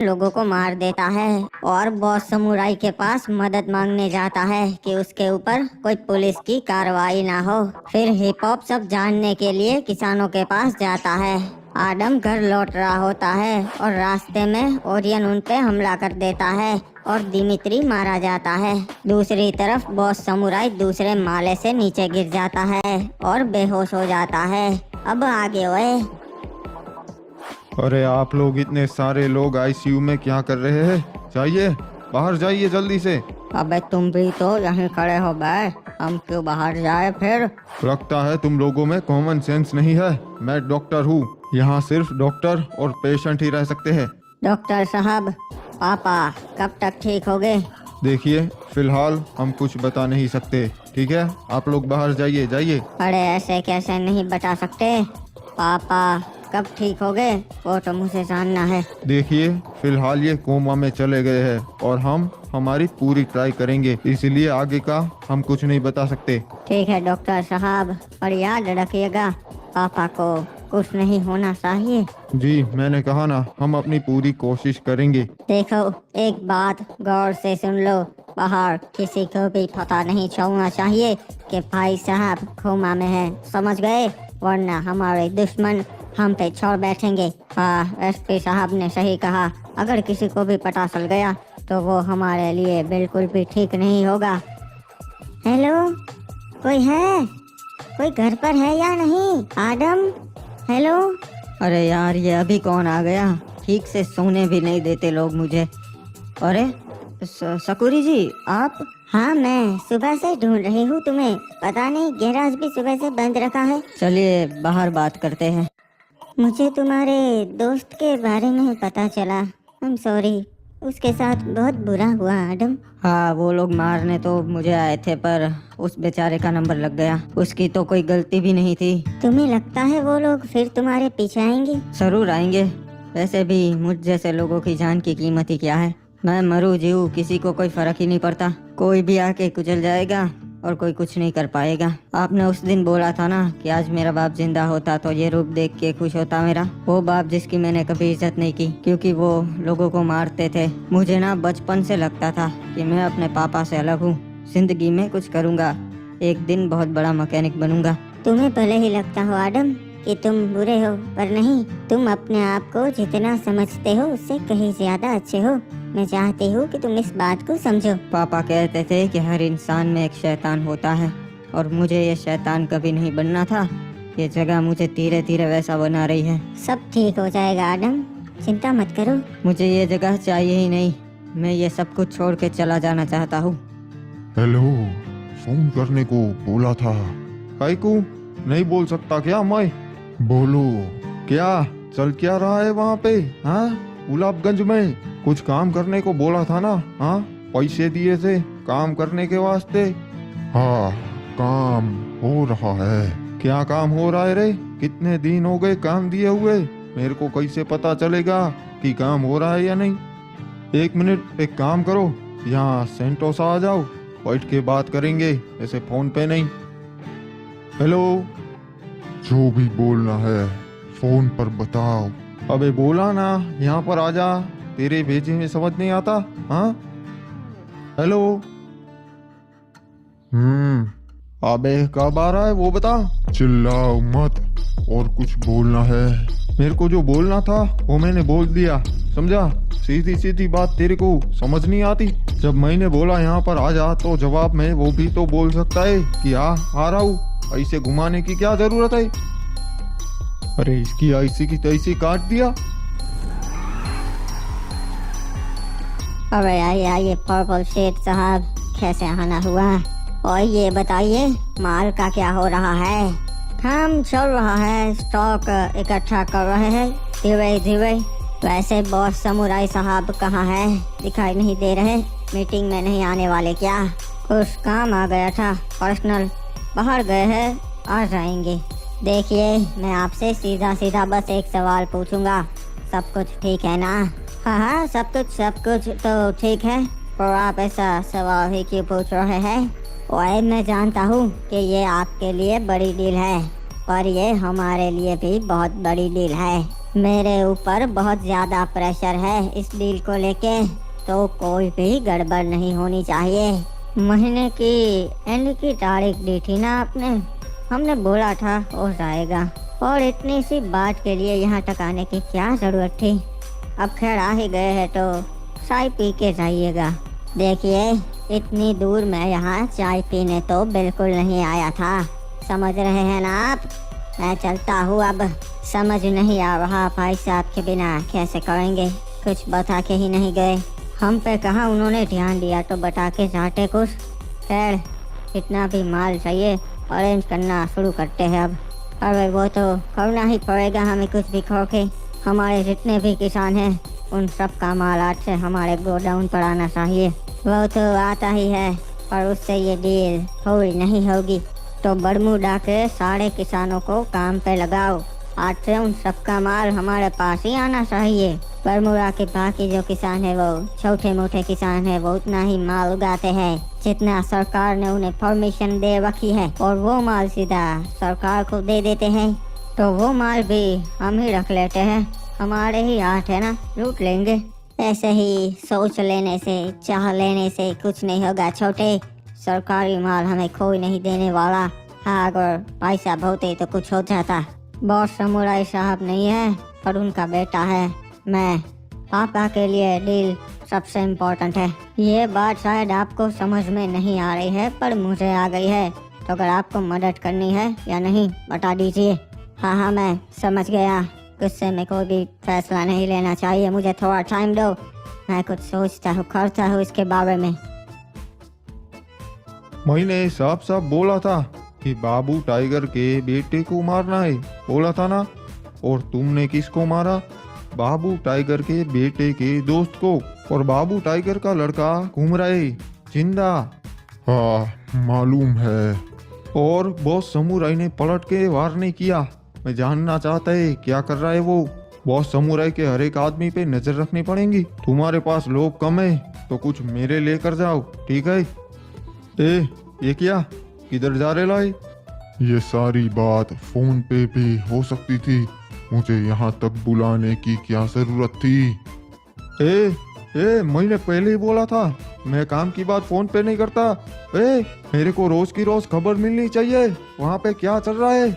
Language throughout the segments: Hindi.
लोगों को मार देता है और बॉस समुराई के पास मदद मांगने जाता है कि उसके ऊपर कोई पुलिस की कार्रवाई ना हो। फिर हिप हॉप सब जानने के लिए किसानों के पास जाता है। आदम घर लौट रहा होता है और रास्ते में ओरियन उन पे हमला कर देता है और दिमित्री मारा जाता है। दूसरी तरफ बॉस समुराई दूसरे माले से नीचे गिर जाता है और बेहोश हो जाता है। अब आगे ओए। अरे आप लोग इतने सारे लोग आईसीयू में क्या कर रहे हैं? जाइए बाहर जाइए जल्दी से। अबे तुम भी तो यहीं खड़े हो बे, हम क्यों बाहर जाए फिर? लगता है तुम लोगों में कॉमन सेंस नहीं है। मैं डॉक्टर हूँ, यहाँ सिर्फ डॉक्टर और पेशेंट ही रह सकते हैं। डॉक्टर साहब, पापा कब तक ठीक होगे? देखिए फिलहाल हम कुछ बता नहीं सकते, ठीक है? आप लोग बाहर जाइए जाइए। अरे ऐसे कैसे नहीं बता सकते? पापा कब ठीक होगे वो तो मुझे जानना है। देखिए फिलहाल ये कोमा में चले गए हैं और हम हमारी पूरी ट्राई करेंगे, इसलिए आगे का हम कुछ नहीं बता सकते। ठीक है डॉक्टर साहब, पर याद रखिएगा पापा को कुछ नहीं होना चाहिए। जी मैंने कहा ना, हम अपनी पूरी कोशिश करेंगे। देखो एक बात गौर से सुन लो, बाहर किसी को भी पता नहीं चलना चाहिए कि भाई साहब कोमा में है, समझ गए? वरना हमारे दुश्मन हम पे छोड़ बैठेंगे। हाँ एसपी साहब ने सही कहा, अगर किसी को भी पता चल गया तो वो हमारे लिए बिल्कुल भी ठीक नहीं होगा। हेलो, कोई है? कोई घर पर है या नहीं? आदम, हेलो। अरे यार ये अभी कौन आ गया? ठीक से सोने भी नहीं देते लोग मुझे। अरे सकुरी जी आप? हाँ मैं सुबह से ढूंढ रही हूँ तुम्हें, पता नहीं गैराज भी सुबह से बंद रखा है। चलिए बाहर बात करते हैं। मुझे तुम्हारे दोस्त के बारे में पता चला। आई एम सॉरी, उसके साथ बहुत बुरा हुआ आदम। हाँ वो लोग मारने तो मुझे आए थे, पर उस बेचारे का नंबर लग गया। उसकी तो कोई गलती भी नहीं थी। तुम्हें लगता है वो लोग फिर तुम्हारे पीछे आएंगे? जरूर आएंगे, वैसे भी मुझ जैसे लोगों की जान की कीमत ही क्या है। मैं मरूं जीऊं किसी को कोई फर्क ही नहीं पड़ता। कोई भी आके कुचल जाएगा और कोई कुछ नहीं कर पाएगा। आपने उस दिन बोला था ना कि आज मेरा बाप जिंदा होता तो ये रूप देख के खुश होता मेरा। वो बाप जिसकी मैंने कभी इज्जत नहीं की क्योंकि वो लोगों को मारते थे। मुझे ना बचपन से लगता था कि मैं अपने पापा से अलग हूँ, जिंदगी में कुछ करूँगा, एक दिन बहुत बड़ा मैकेनिक बनूंगा। तुम्हें भले ही लगता हो आदम कि तुम बुरे हो, पर नहीं, तुम अपने आप को जितना समझते हो उससे कहीं ज्यादा अच्छे हो। मैं चाहती हूँ कि तुम इस बात को समझो। पापा कहते थे कि हर इंसान में एक शैतान होता है और मुझे ये शैतान कभी नहीं बनना था। ये जगह मुझे धीरे धीरे वैसा बना रही है। सब ठीक हो जाएगा आदम, चिंता मत करो। मुझे ये जगह चाहिए ही नहीं, मैं ये सब कुछ छोड़ के चला जाना चाहता हूँ। हेलो, फोन करने को बोला था। काईकू नहीं बोल सकता क्या? मैं बोलो क्या चल क्या रहा है वहाँ पे? हाँ गुलाबगंज में कुछ काम करने को बोला था ना? हाँ पैसे दिए थे काम करने के वास्ते। हाँ काम हो रहा है। क्या काम हो रहा है रे? कितने दिन हो गए काम दिए हुए? मेरे को कैसे पता चलेगा कि काम हो रहा है या नहीं? एक मिनट, एक काम करो, यहाँ सेंटोसा आ जाओ, बैठ के बात करेंगे, ऐसे फोन पे नहीं। हेलो, जो भी बोलना है फोन पर बताओ। अबे बोला ना यहाँ पर आ जा, तेरे भेजे में समझ नहीं आता? हाँ हेलो। अबे कब आ रहा है वो बता। चिल्लाओ मत, और कुछ बोलना है? मेरे को जो बोलना था वो मैंने बोल दिया, समझा? सीधी सीधी बात तेरे को समझ नहीं आती? जब मैंने बोला यहाँ पर आ जा तो जवाब में वो भी तो बोल सकता है कि आ रहा हूँ। ऐसे घुमाने की क्या जरूरत है? अरे इसकी ऐसी की तैसी काट दिया। अरे आइए पर्पल शेड साहब, कैसे आना हुआ? और ये बताइए माल का क्या हो रहा है? काम चल रहा है, स्टॉक इकट्ठा कर रहे हैं धीरे धीरे। वैसे बॉस समुराई साहब कहाँ है? दिखाई नहीं दे रहे। मीटिंग में नहीं आने वाले क्या? कुछ काम आ गया था पर्सनल, बाहर गए हैं, आ जाएंगे। देखिए मैं आपसे सीधा सीधा बस एक सवाल पूछूंगा, सब कुछ ठीक है ना? हाँ सब कुछ तो ठीक है, पर आप ऐसा सवाल ही क्यों पूछ रहे हैं? और मैं जानता हूँ कि ये आपके लिए बड़ी डील है, पर ये हमारे लिए भी बहुत बड़ी डील है। मेरे ऊपर बहुत ज्यादा प्रेशर है इस डील को लेके, तो कोई भी गड़बड़ नहीं होनी चाहिए। महीने की एंड की तारीख दी थी ना आपने, हमने बोला था हो जाएगा, और इतनी सी बात के लिए यहाँ तक आने की क्या जरूरत थी। अब खैर आ ही गए हैं तो चाय पी के जाइएगा। देखिए इतनी दूर मैं यहाँ चाय पीने तो बिल्कुल नहीं आया था, समझ रहे हैं ना आप। मैं चलता हूँ अब। समझ नहीं आ रहा भाई साहब के बिना कैसे करेंगे, कुछ बता के ही नहीं गए। हम पे कहाँ उन्होंने ध्यान दिया तो बता के जाते कुछ। खैर इतना भी माल चाहिए, अरेंज करना शुरू करते हैं अब। अरे वो तो करना ही पड़ेगा हमें, कुछ भी खो के। हमारे जितने भी किसान हैं उन सब का माल आज से हमारे गोडाउन पर आना चाहिए। वो तो आता ही है, पर उससे ये डील पूरी नहीं होगी। तो बरमूडा के सारे किसानों को काम पे लगाओ। आज से उन सबका माल हमारे पास ही आना चाहिए। बरमूडा के बाकी जो किसान है वो छोटे मोटे किसान है, वो उतना ही माल उगाते हैं जितना सरकार ने उन्हें परमिशन दे रखी है, और वो माल सीधा सरकार को दे देते हैं। तो वो माल भी हम ही रख लेते हैं, हमारे ही हाथ है ना, लूट लेंगे। ऐसे ही सोच लेने से, चाह लेने से कुछ नहीं होगा छोटे। सरकारी माल हमें कोई नहीं देने वाला। हाँ अगर पैसा होते तो कुछ हो जाता। बॉस समुराई साहब नहीं है, पर उनका बेटा है मैं। पापा के लिए डील सबसे इम्पोर्टेंट है। ये बात शायद आपको समझ में नहीं आ रही है, पर मुझे आ गई है। तो अगर आपको मदद करनी है या नहीं बता दीजिए। हाँ मैं समझ गया। गुस्से में कोई भी फैसला नहीं लेना चाहिए, मुझे थोड़ा टाइम दो, मैं कुछ सोचता हूँ, करता हूँ इसके बारे में। मैंने साफ साफ बोला था कि बाबू टाइगर के बेटे को मारना है, बोला था ना। और तुमने किसको मारा? बाबू टाइगर के बेटे के दोस्त को। और बाबू टाइगर का लड़का घूम रहा है जिंदा। हाँ मालूम है। और बॉस समुराई ने पलट के वार नहीं किया। मैं जानना चाहता है क्या कर रहा है वो। बॉस समुराई के हर एक आदमी पे नजर रखनी पड़ेगी। तुम्हारे पास लोग कम है तो कुछ मेरे लेकर जाओ, ठीक है? ए ये क्या, किधर जा रहे लाई? ये सारी बात फोन पे भी हो सकती थी, मुझे यहाँ तक बुलाने की क्या जरूरत थी? ए मैंने पहले ही बोला था मैं काम की बात फोन पे नहीं करता। मेरे को रोज की रोज खबर मिलनी चाहिए वहाँ पे क्या चल रहा है।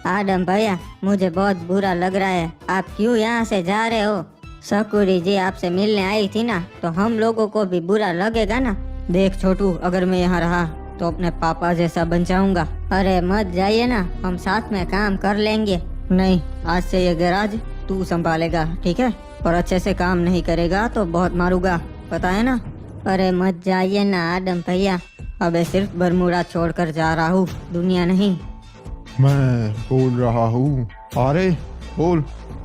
आदम भैया मुझे बहुत बुरा लग रहा है, आप क्यों यहाँ से जा रहे हो? सकुरी जी आपसे मिलने आई थी ना, तो हम लोगों को भी बुरा लगेगा ना। देख छोटू, अगर मैं यहाँ रहा तो अपने पापा जैसा बन जाऊंगा। अरे मत जाइए ना, हम साथ में काम कर लेंगे। नहीं, आज से ये गैराज तू संभालेगा, ठीक है? और अच्छे से काम नहीं करेगा तो बहुत मारूंगा, पता है ना? अरे मत जाइए ना आदम भैया, अबे सिर्फ बरमूडा छोड़कर जा रहा हूँ, दुनिया नहीं। मैं बोल रहा हूँ, अरे बोल।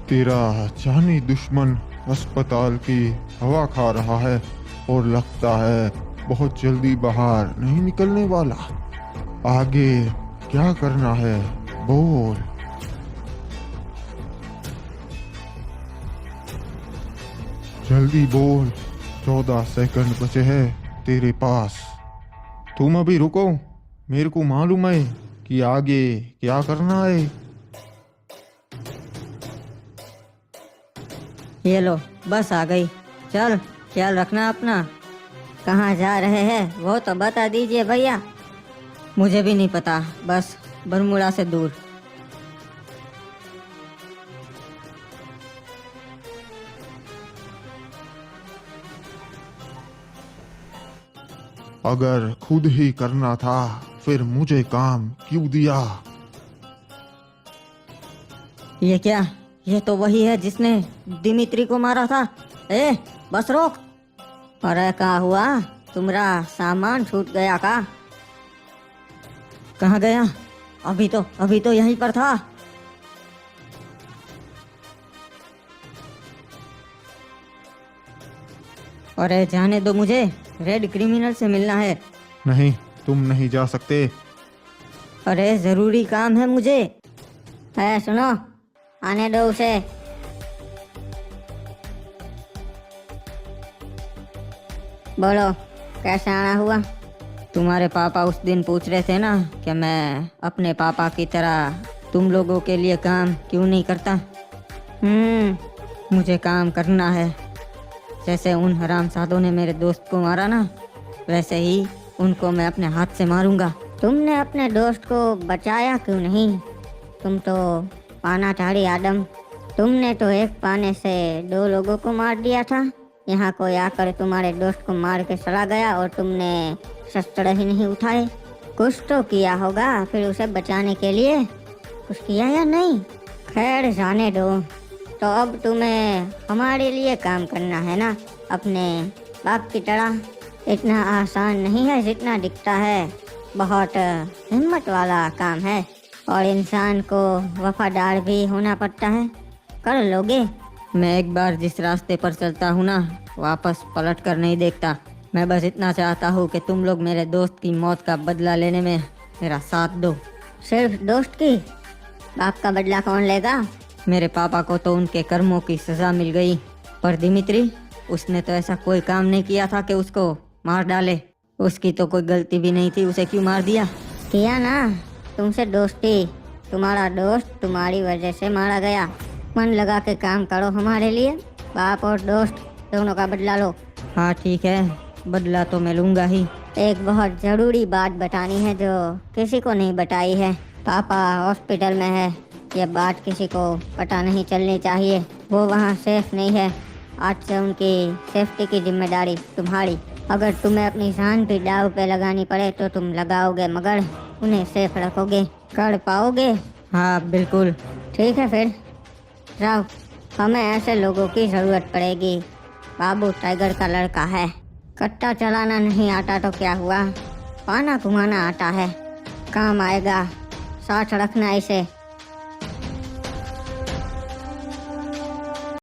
तेरा जानी दुश्मन अस्पताल की हवा खा रहा है और लगता है बहुत जल्दी बाहर नहीं निकलने वाला। आगे क्या करना है बोल। जल्दी बोल, 14 सेकंड बचे हैं तेरे पास। तुम अभी रुको, मेरे को मालूम है कि आगे क्या करना है। ये लो बस आ गई, चल ख्याल रखना अपना। कहाँ जा रहे हैं वो तो बता दीजिए भैया। मुझे भी नहीं पता, बस बरमूडा से दूर। अगर खुद ही करना था फिर मुझे काम क्यों दिया? ये क्या? ये तो वही है जिसने दिमित्री को मारा था। बस रोक। अरे क्या हुआ, तुम्हारा सामान छूट गया का? कहाँ गया? अभी तो यहीं पर था। अरे जाने दो मुझे, रेड क्रिमिनल से मिलना है। नहीं, तुम नहीं जा सकते। अरे जरूरी काम है मुझे। है सुनो, आने दो उसे। बोलो कैसे आना हुआ? तुम्हारे पापा उस दिन पूछ रहे थे ना कि मैं अपने पापा की तरह तुम लोगों के लिए काम क्यों नहीं करता। मुझे काम करना है। जैसे उन हरामजादों ने मेरे दोस्त को मारा ना, वैसे ही उनको मैं अपने हाथ से मारूंगा। तुमने अपने दोस्त को बचाया क्यों नहीं? तुम तो पानाधारी आदम, तुमने तो एक पाने से 2 लोगों को मार दिया था। यहाँ कोई आकर तुम्हारे दोस्त को मार के चला गया और तुमने शस्त्र ही नहीं उठाए। कुछ तो किया होगा फिर उसे बचाने के लिए, कुछ किया या नहीं? खैर जाने दो। तो अब तुम्हें हमारे लिए काम करना है ना, अपने बाप की तरह। इतना आसान नहीं है जितना दिखता है, बहुत हिम्मत वाला काम है और इंसान को वफादार भी होना पड़ता है। कर लोगे? मैं एक बार जिस रास्ते पर चलता हूँ ना, वापस पलट कर नहीं देखता। मैं बस इतना चाहता हूँ कि तुम लोग मेरे दोस्त की मौत का बदला लेने में मेरा साथ दो। सिर्फ दोस्त की? बाप का बदला कौन लेगा? मेरे पापा को तो उनके कर्मों की सजा मिल गई, पर दिमित्री, उसने तो ऐसा कोई काम नहीं किया था कि उसको मार डाले। उसकी तो कोई गलती भी नहीं थी, उसे क्यों मार दिया? किया ना, तुमसे दोस्ती। तुम्हारा दोस्त तुम्हारी वजह से मारा गया। मन लगा के काम करो हमारे लिए। बाप और दोस्त दोनों का बदला लो। हाँ ठीक है, बदला तो मैं लूँगा ही। एक बहुत ज़रूरी बात बतानी है जो किसी को नहीं बताई है। पापा हॉस्पिटल में है, ये बात किसी को पता नहीं चलनी चाहिए। वो वहाँ सेफ नहीं है। आज से उनकी सेफ्टी की जिम्मेदारी तुम्हारी। अगर तुम्हें अपनी जान भी दाव पे लगानी पड़े तो तुम लगाओगे, मगर उन्हें सेफ रखोगे। कर पाओगे? हाँ बिल्कुल। ठीक है फिर जाओ, हमें ऐसे लोगों की ज़रूरत पड़ेगी। बाबू टाइगर का लड़का है। कट्टा चलाना नहीं आता तो क्या हुआ, पाना घुमाना आता है, काम आएगा। साथ रखना इसे।